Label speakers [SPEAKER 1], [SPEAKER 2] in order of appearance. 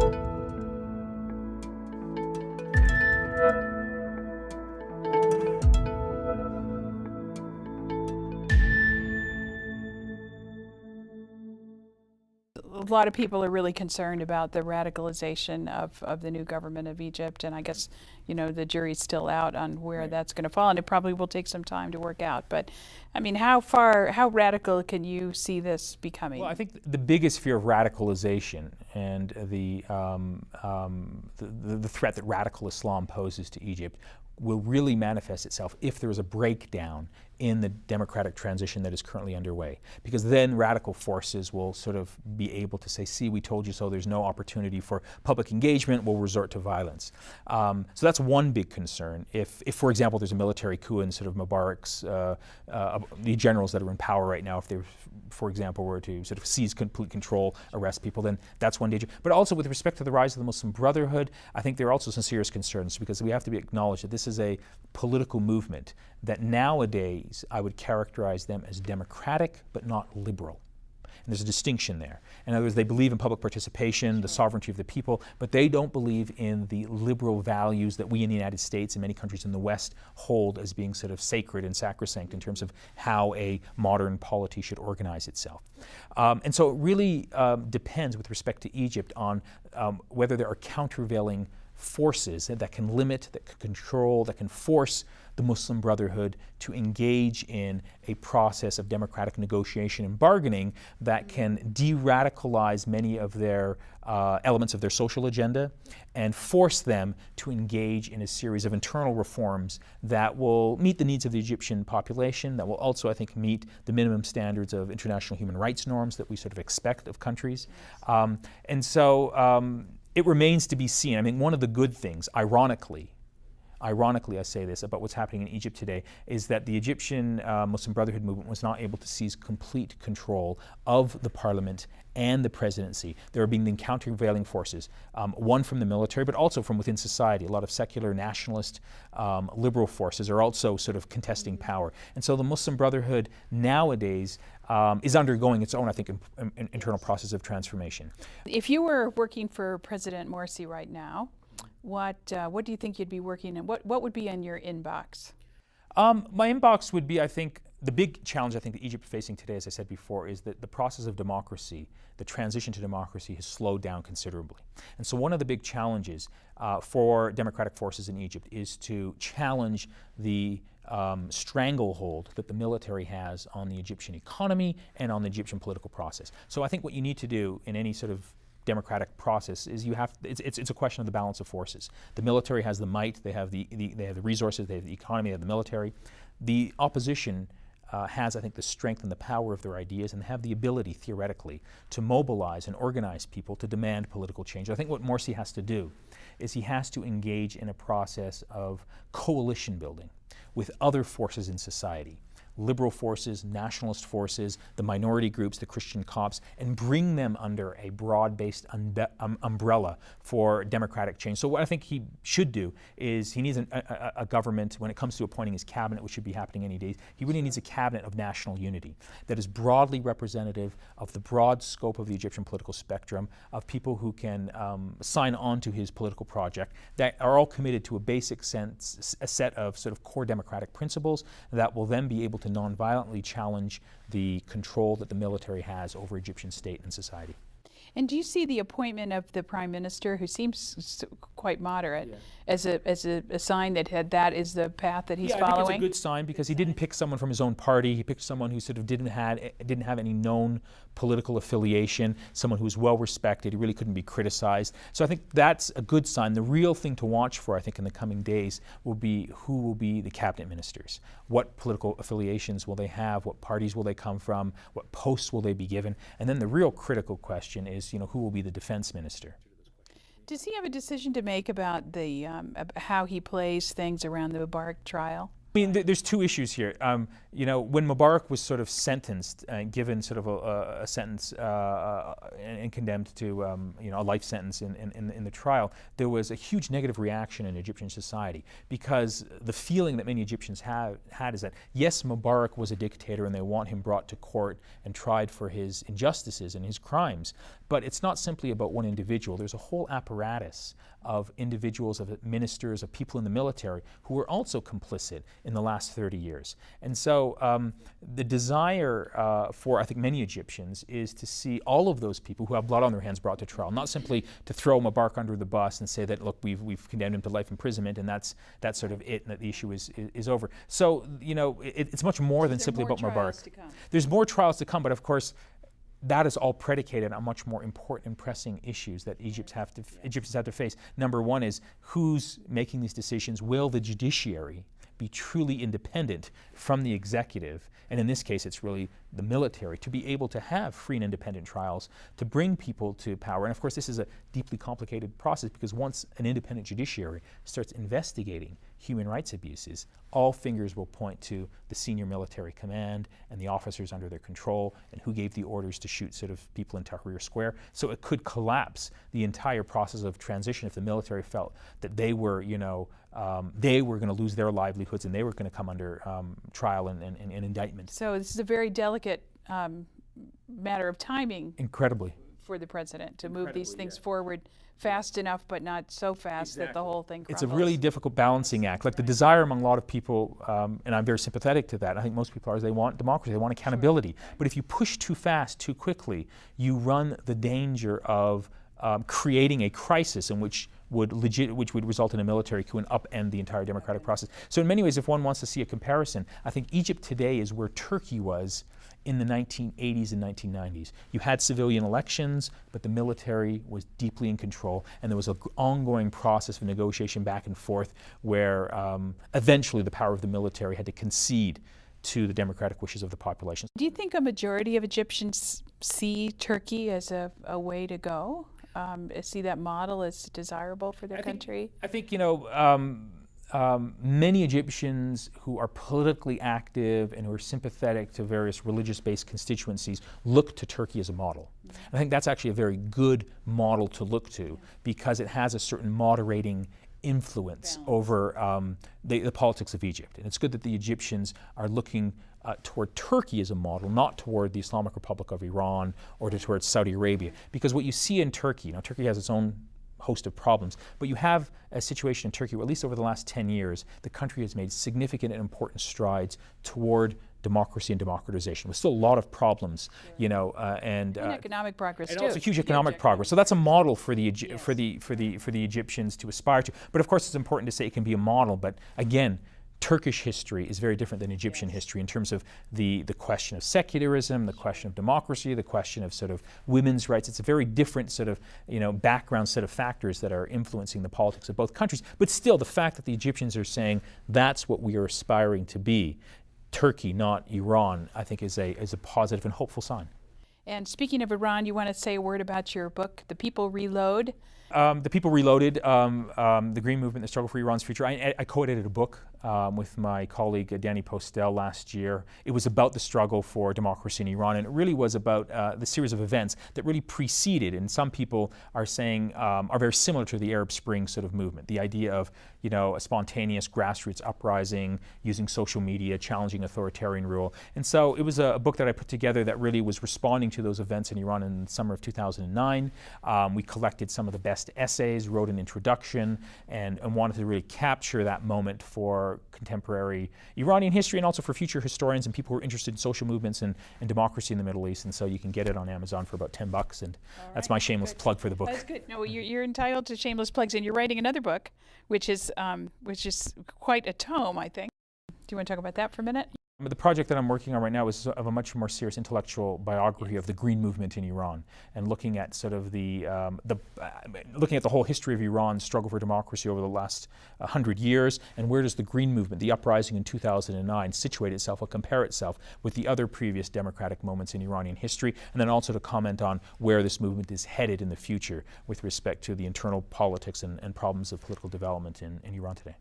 [SPEAKER 1] A lot of people are really concerned about the radicalization of the new government of Egypt, and I guess, you know, the jury's still out on where that's going to fall, and it probably will take some time to work out. But, I mean, how radical can you see this becoming?
[SPEAKER 2] Well, I think the biggest fear of radicalization and the threat that radical Islam poses to Egypt will really manifest itself if there is a breakdown in the democratic transition that is currently underway. Because then radical forces will sort of be able to say, see, we told you so, there's no opportunity for public engagement, we'll resort to violence. So that's one big concern. If, for example, there's a military coup in sort of Mubarak's, the generals that are in power right now, if they, for example, were to sort of seize complete control, arrest people, then that's one danger. But also with respect to the rise of the Muslim Brotherhood, I think there are also some serious concerns, because we have to acknowledge that this is a political movement that nowadays I would characterize them as democratic but not liberal. And there's a distinction there. In other words, they believe in public participation, the sovereignty of the people, but they don't believe in the liberal values that we in the United States and many countries in the West hold as being sort of sacred and sacrosanct in terms of how a modern polity should organize itself. And so it really depends with respect to Egypt on whether there are countervailing forces that can limit, that can control, that can force the Muslim Brotherhood to engage in a process of democratic negotiation and bargaining that can de-radicalize many of their elements of their social agenda and force them to engage in a series of internal reforms that will meet the needs of the Egyptian population, that will also, I think, meet the minimum standards of international human rights norms that we sort of expect of countries. It remains to be seen. I mean, one of the good things, ironically I say this about what's happening in Egypt today, is that the Egyptian Muslim Brotherhood movement was not able to seize complete control of the parliament and the presidency. There are being countervailing forces, one from the military, but also from within society. A lot of secular, nationalist, liberal forces are also sort of contesting power. And so the Muslim Brotherhood nowadays is undergoing its own, I think, internal process of transformation.
[SPEAKER 1] If you were working for President Morsi right now, what do you think you'd be working in? What would be in your inbox?
[SPEAKER 2] My inbox would be, I think, the big challenge I think that Egypt is facing today, as I said before, is that the process of democracy, the transition to democracy, has slowed down considerably. And so one of the big challenges for democratic forces in Egypt is to challenge the stranglehold that the military has on the Egyptian economy and on the Egyptian political process. So I think what you need to do in any sort of democratic process is it's a question of the balance of forces. The military has the might, they have the resources, they have the economy, they have the military. The opposition has, I think, the strength and the power of their ideas, and have the ability, theoretically, to mobilize and organize people to demand political change. I think what Morsi has to do is he has to engage in a process of coalition building with other forces in society, liberal forces, nationalist forces, the minority groups, the Christian Copts, and bring them under a broad-based umbrella for democratic change. So what I think he should do is he needs a government, when it comes to appointing his cabinet, which should be happening any day, he really needs a cabinet of national unity that is broadly representative of the broad scope of the Egyptian political spectrum, of people who can sign on to his political project, that are all committed to a basic sense, a set of sort of core democratic principles that will then be able to non-violently challenge the control that the military has over Egyptian state and society.
[SPEAKER 1] And do you see the appointment of the prime minister, who seems quite moderate, as a sign that that is the path that he's following?
[SPEAKER 2] I think it's a good sign, because he didn't pick someone from his own party. He picked someone who sort of didn't have any known political affiliation, someone who was well respected. He really couldn't be criticized. So I think that's a good sign. The real thing to watch for, I think, in the coming days will be who will be the cabinet ministers. What political affiliations will they have? What parties will they come from? What posts will they be given? And then the real critical question is, who will be the defense minister?
[SPEAKER 1] Does he have a decision to make about the how he plays things around the Mubarak trial?
[SPEAKER 2] mean, there's two issues here. You know, when Mubarak was sort of sentenced and given sort of a sentence and condemned to you know, a life sentence in the trial, there was a huge negative reaction in Egyptian society, because the feeling that many Egyptians had is that, yes, Mubarak was a dictator and they want him brought to court and tried for his injustices and his crimes, but it's not simply about one individual. There's a whole apparatus of individuals, of ministers, of people in the military who were also complicit in the last 30 years. And so the desire for, I think, many Egyptians is to see all of those people who have blood on their hands brought to trial, not simply to throw Mubarak under the bus and say that, look, we've condemned him to life imprisonment and that's sort of it, and that the issue is over. So, you know, it's much more than simply about Mubarak. There's more trials to come, but of course, that is all predicated on much more important and pressing issues that Egyptians have to face. Number one is, who's making these decisions? Will the judiciary be truly independent from the executive? And in this case, it's really the military, to be able to have free and independent trials, to bring people to power. And of course, this is a deeply complicated process, because once an independent judiciary starts investigating human rights abuses, all fingers will point to the senior military command and the officers under their control, and who gave the orders to shoot sort of people in Tahrir Square. So it could collapse the entire process of transition if the military felt that they were, you know, they were going to lose their livelihoods and they were going to come under trial and indictment.
[SPEAKER 1] So this is a very delicate matter of timing.
[SPEAKER 2] Incredibly.
[SPEAKER 1] For the president to move these things forward fast enough, but not so fast that the whole thing crumbles.
[SPEAKER 2] It's a really difficult balancing act. Like the desire among a lot of people, and I'm very sympathetic to that, I think most people are, is they want democracy, they want accountability. But if you push too fast, too quickly, you run the danger of creating a crisis in which would result in a military coup and upend the entire democratic process. So in many ways, if one wants to see a comparison, I think Egypt today is where Turkey was in the 1980s and 1990s. You had civilian elections, but the military was deeply in control, and there was an ongoing process of negotiation back and forth where eventually the power of the military had to concede to the democratic wishes of the population.
[SPEAKER 1] Do you think a majority of Egyptians see Turkey as a way to go? See that model as desirable for their country?
[SPEAKER 2] I think, you know, many Egyptians who are politically active and who are sympathetic to various religious-based constituencies look to Turkey as a model. Mm-hmm. I think that's actually a very good model to look to, because it has a certain moderating influence over the politics of Egypt. And it's good that the Egyptians are looking toward Turkey as a model, not toward the Islamic Republic of Iran or towards Saudi Arabia. Because what you see in Turkey, now Turkey has its own host of problems, but you have a situation in Turkey where, at least over the last 10 years, the country has made significant and important strides toward democracy and democratization. There's still a lot of problems, you know, and
[SPEAKER 1] economic progress
[SPEAKER 2] and
[SPEAKER 1] too.
[SPEAKER 2] Also huge economic progress. So that's a model for the for the Egyptians to aspire to. But of course, it's important to say it can be a model. But again, Turkish history is very different than Egyptian history in terms of the question of secularism, the question of democracy, the question of sort of women's rights. It's a very different sort of, you know, background set of factors that are influencing the politics of both countries. But still, the fact that the Egyptians are saying that's what we are aspiring to be, Turkey, not Iran, I think is a positive and hopeful sign.
[SPEAKER 1] And speaking of Iran, you want to say a word about your book, The People Reload?
[SPEAKER 2] The People Reloaded, The Green Movement, The Struggle for Iran's Future. I co-edited a book with my colleague Danny Postel last year. It was about the struggle for democracy in Iran, and it really was about the series of events that really preceded, and some people are saying are very similar to the Arab Spring sort of movement. The idea of, you know, a spontaneous grassroots uprising, using social media, challenging authoritarian rule. And so it was a book that I put together that really was responding to those events in Iran in the summer of 2009. We collected some of the best essays, wrote an introduction, and wanted to really capture that moment for contemporary Iranian history and also for future historians and people who are interested in social movements and democracy in the Middle East. And so you can get it on Amazon for about $10, and that's my shameless plug for the book.
[SPEAKER 1] That's good. No, you're entitled to shameless plugs, and you're writing another book, which is quite a tome, I think. Do you want to talk about that for a minute?
[SPEAKER 2] The project that I'm working on right now is of a much more serious intellectual biography of the Green Movement in Iran, and looking at sort of looking at the whole history of Iran's struggle for democracy over the last 100 years, and where does the Green Movement, the uprising in 2009, situate itself or compare itself with the other previous democratic moments in Iranian history, and then also to comment on where this movement is headed in the future with respect to the internal politics and problems of political development in Iran today.